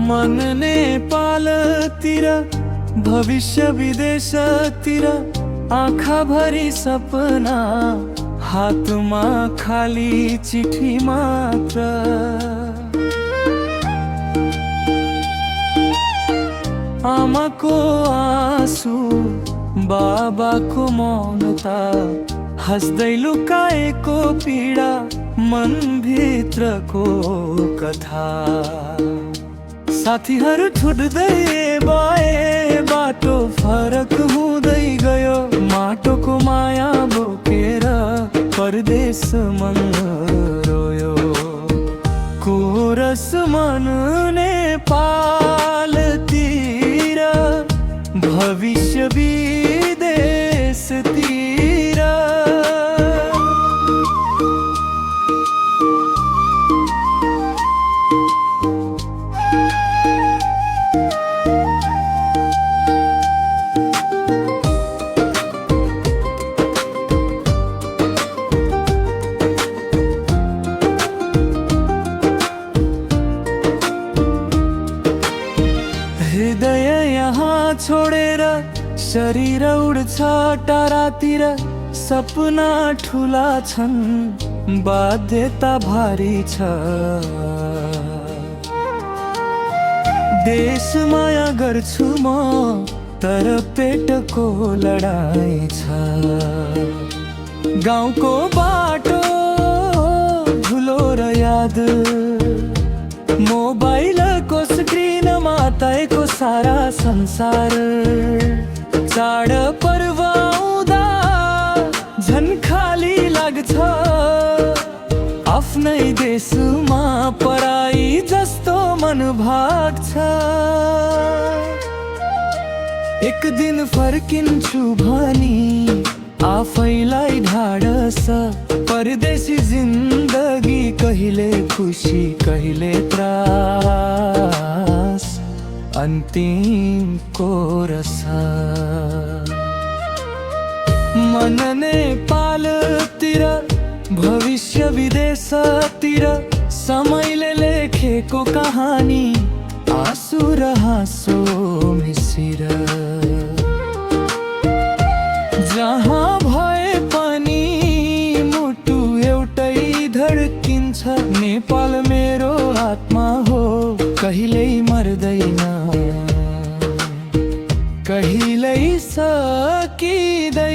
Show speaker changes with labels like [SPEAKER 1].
[SPEAKER 1] मन नेपालतिर भविष्य विदेशतिर आँखा भरी सपना हातमा खाली चिठी मात्र आमाको आँसु बाबाको मौनता हस्दै लुकाएको पीडा मनभित्रको कथा साथीहरू छुट्दै भए बाटो फरक हुँदै गयो माटोको माया बोकेर परदेश मन रोयो कोरस मन नेपालतिर भविष्य विदेशतिर हृदय यहाँ छोडेर शरीर उड्छ टाढातिर सपना ठुला छन् बाध्यता भारी छ देश माया गर्छु म तर पेटको लडाई छ गाउँको बाटो धुलो र याद मोबाइलको स्क्रिनमा तयको सारा संसार चाड पर्व आउँदा झन् खाली लाग्छ आफ्नै देशमा पराई जस्तो मन भाग्छ एक दिन फर्किन्छु भनी आफैलाई ढाडस परदेशी जिन्दगी कहिले खुसी कहिले त्रास अन्तिम कोरस मन नेपालतिर भविष्य विदेशतिर समयले लेखेको कहानी आँसु र हाँसो मिसिर जहाँ भए पनि मुटु एउटै धड्किन्छ नेपाल मेरो आत्मा हो कहिल्यै मर्दैन कहिल्यै सकिँदैन।